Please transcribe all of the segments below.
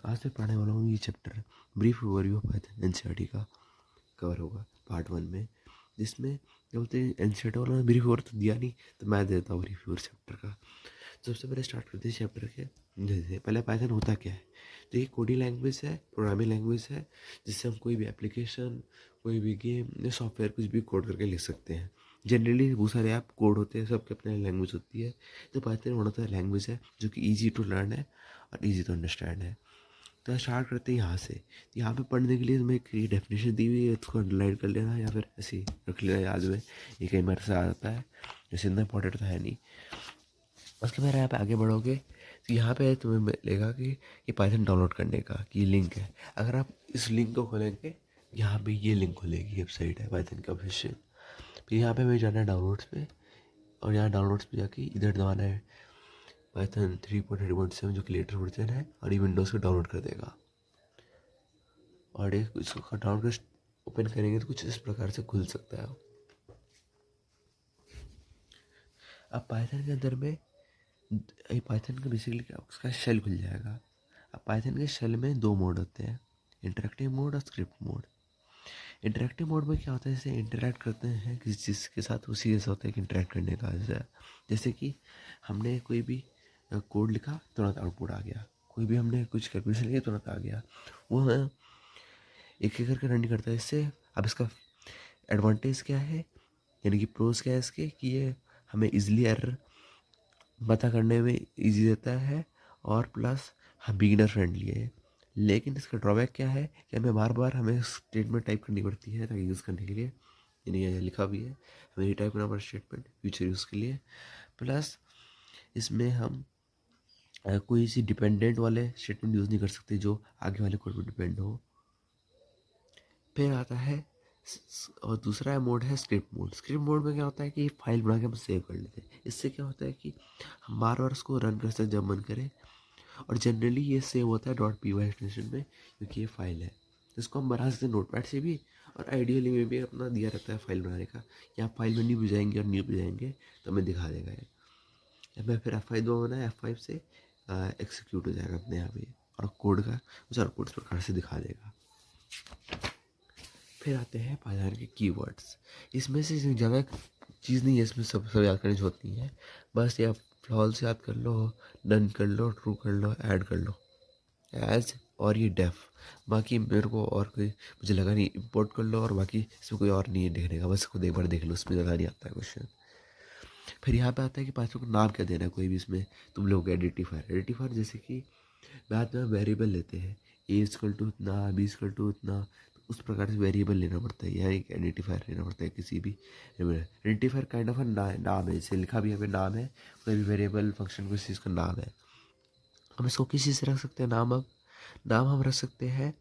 आज मैं पढ़ने वाला हूँ ये chapter brief overview of Python NCERT का कवर होगा पार्ट 1 में, जिसमें क्या बोलते हैं एनसीईआरटी वालों ने ब्रीफ ओवर तो दिया नहीं, तो मैं देता हूँ ब्रीफ ओवर चैप्टर का। तो सबसे पहले स्टार्ट करते हैं चैप्टर के। जैसे पहले पाइथन होता क्या है, तो ये कोडिंग लैंग्वेज है, प्रोग्रामिंग लैंग्वेज है, जिससे हम कोई भी एप्लीकेशन, कोई भी गेम या सॉफ्टवेयर कुछ भी कोड करके लिख सकते हैं। जनरली बहुत सारे ऐप कोड होते हैं, सबके अपने लैंग्वेज होती है। तो Python one of the language है जो कि ईजी टू लर्न है और ईजी टू अंडरस्टैंड है। तो स्टार्ट करते हैं यहाँ से। यहाँ पे पढ़ने के लिए तुम्हें एक डेफिनेशन दी हुई है, उसको अंडरलाइन कर लेना या फिर ऐसे ही रख लेना याद में, ये कई बार से आ जाता है, जैसे इतना इंपॉर्टेंट तो है नहीं। उसके बाद यहाँ पे आगे बढ़ोगे तो यहाँ पे तुम्हें मिलेगा कि ये पाइथन डाउनलोड करने का कि लिंक है। अगर आप इस लिंक को खोलेंगे, यहाँ पे ये लिंक खुलेगी, वेबसाइट है पाइथन का ऑफिशियल। फिर यहाँ पे हमें जाना है डाउनलोड्स पे, और यहाँ डाउनलोड्स पे जाके इधर दबाना है पाइथन 3.8.7 जो कि लेटेस्ट वर्जन है, और ये विंडोज़ को डाउनलोड कर देगा। और एक इसको डाउनलोड कर ओपन करेंगे तो कुछ इस प्रकार से खुल सकता है। अब पाइथन के अंदर में पाइथन का बेसिकली क्या, उसका शेल खुल जाएगा। अब पाइथन के शेल में 2 मोड होते हैं, इंटरेक्टिव मोड और स्क्रिप्ट मोड। इंटरेक्टिव मोड में क्या होता है, जैसे इंटरेक्ट करते हैं किसी चीज़ के साथ, उसी जैसा होता है कि इंटरेक्ट करने का। जैसे कि हमने कोई भी कोड लिखा, तुरंत आउटपुट आ गया। कोई भी हमने कुछ कैलकुलेशन लिया, तुरंत आ गया। वो एक एक करके रन करता है इससे। अब इसका एडवांटेज क्या है, यानी कि प्रोज क्या है इसके, कि ये हमें इजीली एरर पता करने में इजी देता है, और प्लस हम बिगिनर फ्रेंडली है। लेकिन इसका ड्रॉबैक क्या है कि हमें बार बार हमें स्टेटमेंट टाइप करनी पड़ती है ताकि यूज़ करने के लिए, यानी ये लिखा भी है, हमें ये टाइप करना पड़ता स्टेटमेंट फ्यूचर यूज़ के लिए। प्लस इसमें हम कोई सी डिपेंडेंट वाले स्टेटमेंट यूज़ नहीं कर सकते जो आगे वाले कोड पर डिपेंड हो। फिर आता है और दूसरा मोड है स्क्रिप्ट मोड। स्क्रिप्ट मोड में क्या होता है कि फाइल बना के हम सेव कर लेते हैं। इससे क्या होता है कि हम बार बार उसको रन कर सकते जब मन करे, और जनरली ये सेव होता है .py एक्सटेंशन में, क्योंकि ये फाइल है। इसको हम बना सकते हैं नोटपैड से भी, और आइडियली में भी अपना दिया रहता है फाइल बनाने का। या फाइल में न्यू पे जाएंगे और न्यू पे जाएंगे तो हमें दिखा देगा ये। हमें फिर F5 दबाना है, F5 से एक्सिक्यूट हो जाएगा अपने आप ये, और कोड का कुछ आउटपुट इस प्रकार से दिखा देगा। फिर आते हैं पाइथन के कीवर्ड्स। इसमें से ज़्यादा चीज़ नहीं है, इसमें सब याद करनी होती है। बस ये आप फ्लॉल्स याद कर लो, डन कर लो, ट्रू कर लो, ऐड कर लो, एज और ये डेफ। बाकी मेरे को और कोई मुझे लगा नहीं, इंपोर्ट कर लो, और बाकी इसमें कोई और नहीं है देखने का, बस खुद एक बार देख लो, उसमें ज़्यादा नहीं आता है क्वेश्चन। फिर यहाँ पे आता है कि पाइथन को नाम क्या देना है कोई भी इसमें। तुम लोग आइडेंटिफायर जैसे कि बाद में वेरिएबल लेते हैं, A=टू इतना, B=टू इतना, तो उस प्रकार से वेरिएबल लेना पड़ता है, या एक आइडेंटिफायर लेना पड़ता है किसी भी। आइडेंटिफायर काइंड ऑफ नाम है, जैसे लिखा भी है नाम है, कोई भी वेरिएबल फंक्शन कोई चीज़ का नाम है। हम इसको किस चीज़ से रख सकते हैं नाम। अब नाम हम रख सकते हैं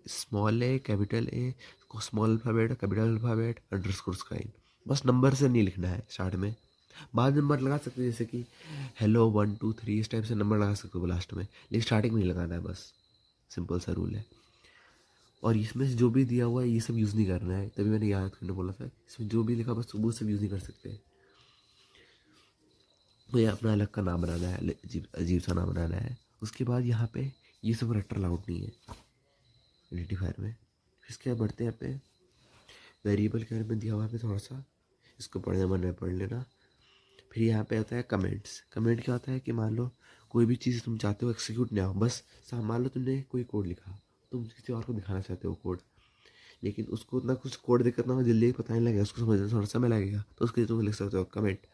small A, capital A, small alphabet, capital alphabet, underscore sign. बस नंबर से नहीं लिखना है स्टार्ट में, बाद में नंबर लगा सकते हैं, जैसे कि हेलो 1 2 3 इस टाइप से नंबर लगा सकते हो लास्ट में, लेकिन स्टार्टिंग में नहीं लगाना है, बस सिंपल सा रूल है। और इसमें से जो भी दिया हुआ है ये सब यूज़ नहीं करना है, तभी मैंने याद करने बोला था। इसमें जो भी लिखा बस वो सब यूज़ नहीं कर सकते। मुझे अपना अलग का नाम बनाना है, अजीब अजीब सा नाम बनाना है। उसके बाद यहाँ पे ये सब रट्टर अलाउड नहीं है आइडेंटिफायर में। इसके बाद बढ़ते हैं पे वेरिएबल के बारे में दिया हुआ है थोड़ा सा, इसको पढ़ने मन है पढ़ लेना। फिर यहाँ पे आता है कमेंट्स। कमेंट क्या होता है कि मान लो कोई भी चीज़ तुम चाहते हो एक्सिक्यूट ना हो, बस मान लो तुमने कोई कोड लिखा, तुम किसी और को दिखाना चाहते हो कोड, लेकिन उसको उतना कुछ कोड दिक्कत ना हो, जल्दी पता नहीं लगेगा, उसको समझने में थोड़ा समय लगेगा, तो उसके लिए तुम लिख सकते हो कमेंट।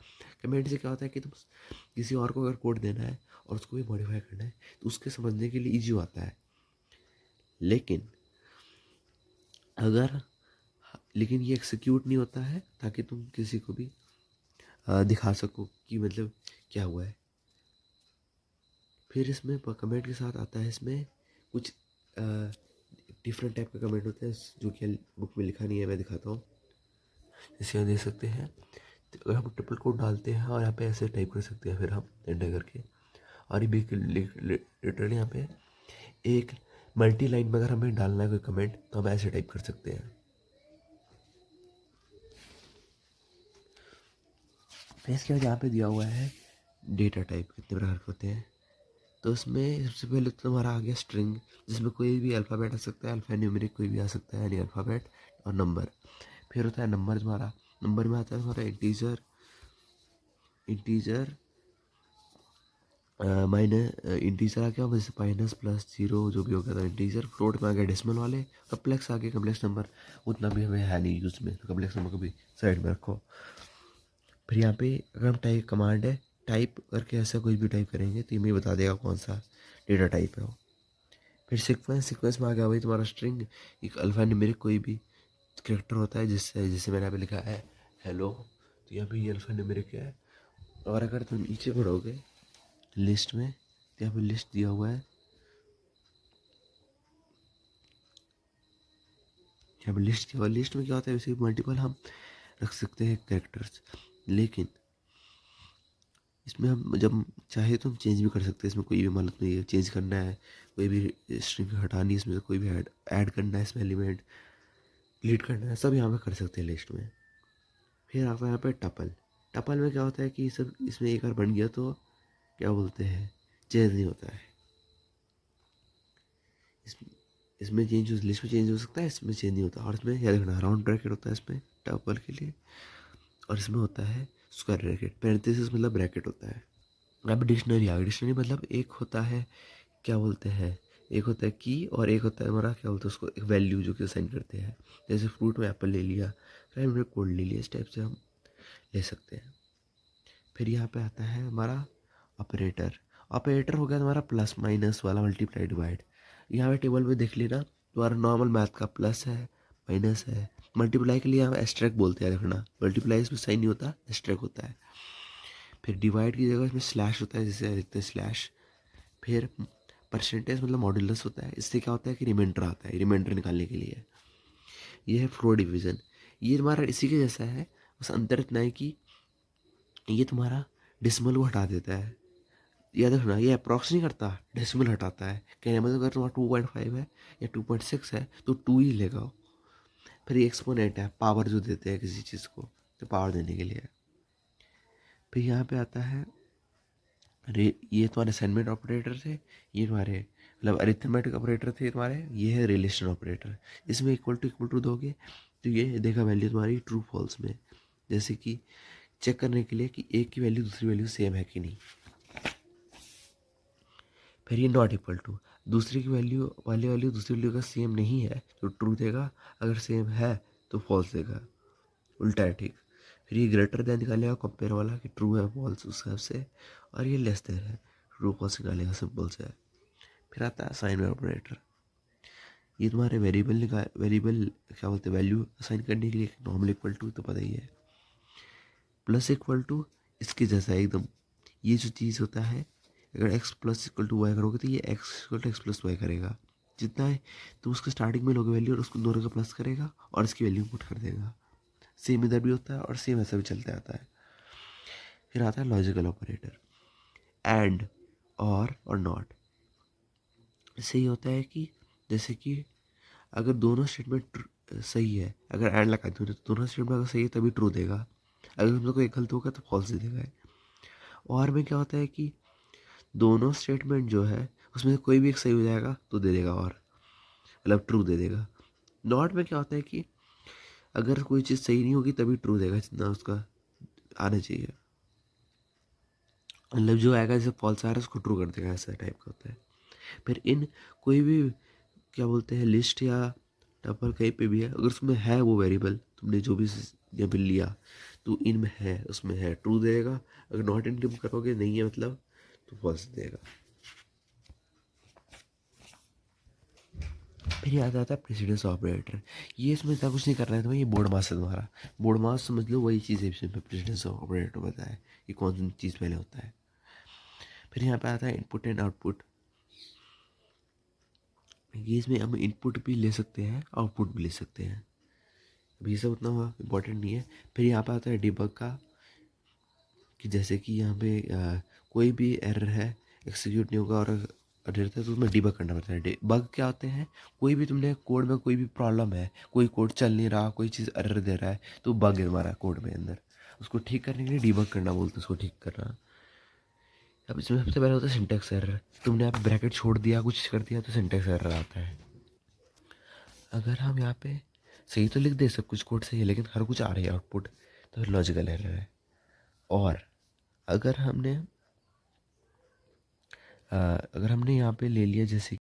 कमेंट से क्या होता है कि तुम किसी और को अगर कोड देना है और उसको भी मॉडिफाई करना है तो उसके समझने के लिए ईजी होता है। लेकिन अगर लेकिन ये एक्सिक्यूट नहीं होता है ताकि तुम किसी को भी दिखा सको कि मतलब क्या हुआ है। फिर इसमें कमेंट के साथ आता है, इसमें कुछ डिफरेंट टाइप का कमेंट होता है जो कि बुक में लिखा नहीं है, मैं दिखाता हूँ। जैसे यहाँ देख सकते हैं, तो अगर हम ट्रिपल कोड डालते हैं और यहाँ पे ऐसे टाइप कर सकते हैं, फिर हम एंटर करके, और ये लिटरली यहाँ पे एक मल्टी लाइन में अगर हमें डालना है कोई कमेंट तो हम ऐसे टाइप कर सकते हैं। फिर इसके बाद यहाँ पे दिया हुआ है डेटा टाइप कितने प्रकार के होते हैं। तो उसमें सबसे पहले तो हमारा आ गया स्ट्रिंग, जिसमें कोई भी अल्फ़ाबेट आ सकता है, अल्फ़ा न्यूमेरिक कोई भी आ सकता है, यानी अल्फ़ाबेट और नंबर। फिर होता है नंबर तुम्हारा, नंबर में आता है तुम्हारा इंटीजर, इंटीजर इंटीजर आ गया, जैसे माइनस प्लस जीरो जो भी हो गया था इंटीजर। फ्लोट में आ गया डेसिमल वाले। कम्प्लेक्स आ गया, कम्प्लेक्स नंबर उतना भी हमें है नहीं यूज़ में, तो कम्प्लेक्स नंबर को भी साइड में रखो। फिर यहाँ पे अगर हम टाइप कमांड है, टाइप करके ऐसा कोई भी टाइप करेंगे तो ये बता देगा कौन सा डेटा टाइप है वो। फिर सीक्वेंस, सीक्वेंस में आ गया वही तुम्हारा स्ट्रिंग, एक अल्फ़ा न्यूमेरिक कोई भी कैरेक्टर होता है, जिससे जैसे मैंने अभी लिखा है हेलो, तो यहाँ पे ये अल्फ़ा न्यूमेरिक है। और अगर तुम नीचे पढ़ोगे लिस्ट में, तो यहाँ पे लिस्ट दिया हुआ है, यहाँ पे लिस्ट दिया हुआ है। लिस्ट में क्या होता है, वैसे मल्टीपल हम रख सकते हैं कैरेक्टर्स, लेकिन इसमें हम जब चाहे तो हम चेंज भी कर सकते हैं। इसमें कोई भी मतलब नहीं है, चेंज करना है, कोई भी स्ट्रिंग हटानी है, इसमें से कोई भी ऐड करना है, इसमें एलिमेंट डिलीट करना है, सब यहाँ पे कर सकते हैं लिस्ट में। फिर आता है यहाँ पे टपल। टपल में क्या होता है कि सब इसमें एक बार बन गया तो क्या बोलते हैं, चेंज नहीं होता है। इसमें चेंज हो, लिस्ट में चेंज हो सकता है, इसमें चेंज नहीं होता। और इसमें याद रखना राउंड ब्रैकेट होता है इसमें टपल के लिए, और इसमें होता है स्क्वायर ब्रैकेट, पैरेंथेसिस मतलब ब्रैकेट होता है। अब डिक्शनरी आ गई। डिक्शनरी मतलब एक होता है क्या बोलते हैं, एक होता है की, और एक होता है हमारा क्या बोलते हैं उसको, एक वैल्यू जो कि असाइन करते हैं। जैसे फ्रूट में एप्पल ले लिया, फिर हमने कोड ले लिया, इस टाइप से हम ले सकते हैं। फिर यहाँ पे आता है हमारा ऑपरेटर। ऑपरेटर हो गया तुम्हारा प्लस माइनस वाला, मल्टीप्लाई डिवाइड। यहाँ पे टेबल में देख लेना, तुम्हारा नॉर्मल मैथ का प्लस है, माइनस है। मल्टीप्लाई के लिए हम एस्ट्रैक्ट बोलते हैं, देखना मल्टीप्लाई इसमें साइन नहीं होता, एस्ट्रैक्ट होता है। फिर डिवाइड की जगह इसमें स्लैश होता है, जिसे लिखते हैं स्लैश। फिर परसेंटेज मतलब मॉड्यूलस होता है, इससे क्या होता है कि रिमाइंडर आता है, रिमाइंडर निकालने के लिए। ये है फ्लो डिवीज़न, ये तुम्हारा इसी के जैसा है, बस अंतर इतना है कि ये तुम्हारा डेसिमल को हटा देता है। याद रखना ये अप्रॉक्स नहीं करता, डेसिमल हटाता है। कहने मतलब अगर तुम्हारा 2.5 है या 2.6 है तो 2 ही लेगा वो। फिर ये एक्सपोनेंट है, पावर जो देते हैं किसी चीज़ को, तो पावर देने के लिए है। फिर यहाँ पे आता है ये तुम्हारे असाइनमेंट ऑपरेटर थे, ये तुम्हारे मतलब अरिथमेटिक ऑपरेटर थे तुम्हारे, ये है रिलेशन ऑपरेटर। इसमें इक्वल टू दोगे तो ये देखा वैल्यू तुम्हारी ट्रू फॉल्स में, जैसे कि चेक करने के लिए कि एक की वैल्यू दूसरी वैल्यू सेम है कि नहीं। फिर ये नॉट इक्वल टू, दूसरे की वैल्यू वाली वैल्यू दूसरी वैल्यू का सेम नहीं है तो ट्रू देगा, अगर सेम है तो फॉल्स देगा, उल्टा है ठीक। फिर ये ग्रेटर देन निकालेगा कंपेयर वाला कि ट्रू है फॉल्स उस हिसाब से, और ये लेस देन है, ट्रू फॉल्स निकालेगा, सिंपल से है। फिर आता है असाइनमेंट ऑपरेटर, ये तुम्हारे वेरिएबल क्या बोलते हैं वैल्यू असाइन करने के लिए। नॉर्मल इक्वल टू तो पता ही है, प्लस इक्वल टू इसके जैसा है एकदम। ये जो चीज़ होता है, अगर x plus equal to Y करोगे तो ये x equal to X plus Y करेगा, जितना है तो उसके स्टार्टिंग में लोगे वैल्यू और उसको दोनों का प्लस करेगा और इसकी वैल्यू पुट कर देगा। सेम इधर भी होता है और सेम ऐसा भी चलता आता है। फिर आता है लॉजिकल ऑपरेटर, एंड और नॉट। इससे ये होता है कि जैसे कि अगर दोनों स्टेटमेंट सही है, अगर एंड लगा दो तो दोनों स्टेटमेंट अगर सही है तभी ट्रू देगा, अगर तुम लोग को एक गलत होगा तो फॉल्स दे देगा। और में क्या होता है कि दोनों स्टेटमेंट जो है उसमें से कोई भी एक सही हो जाएगा तो दे देगा, और मतलब ट्रू दे देगा। नॉट में क्या होता है कि अगर कोई चीज़ सही नहीं होगी तभी ट्रू देगा, जितना उसका आना चाहिए, मतलब जो आएगा जैसे फॉल्स आ रहा है उसको ट्रू कर देगा, ऐसा टाइप का होता है। फिर इन कोई भी क्या बोलते हैं लिस्ट या टपल कहीं पे भी है, अगर उसमें है वो वेरिएबल तुमने जो भी यहाँ पे लिया तो इनमें है, उसमें है, ट्रू देगा। अगर नॉट इन करोगे नहीं है मतलब तो फॉल्स देगा। फिर याद आता है प्रेसिडेंस ऑपरेटर, ये इसमें इतना कुछ नहीं करना है तुम्हें, ये बोर्ड मास है तुम्हारा। बोर्ड मास समझ लो वही चीज़ है, इसमें प्रेसिडेंस ऑपरेटर बताया कि कौन सी चीज़ पहले होता है। फिर यहाँ पे आता है इनपुट एंड आउटपुट, ये इसमें हम इनपुट भी ले सकते हैं आउटपुट भी ले सकते हैं, अभी ये सब उतना इम्पोर्टेंट नहीं है। फिर यहाँ पे आता है डिबग का, कि जैसे कि यहाँ पे कोई भी एरर है एक्सिक्यूट नहीं होगा और एरर है तो उसमें डिबग करना पड़ता है। बग क्या होते हैं, कोई भी तुमने कोड में कोई भी प्रॉब्लम है, कोई कोड चल नहीं रहा, कोई चीज़ एरर दे रहा है तो बग है हमारा कोड में अंदर, उसको ठीक करने के लिए डिबग करना बोलते हैं, उसको ठीक करना। अब इसमें सबसे पहले होता है सिंटेक्स एरर। तुमने यहाँ पे ब्रैकेट छोड़ दिया, कुछ कर दिया, तो सिंटेक्स एरर आता है। अगर हम यहाँ पे सही तो लिख दे, सब कुछ कोड सही है, लेकिन हर कुछ आ रही है आउटपुट, तो लॉजिकल एरर है। और अगर हमने यहाँ पे ले लिया जैसे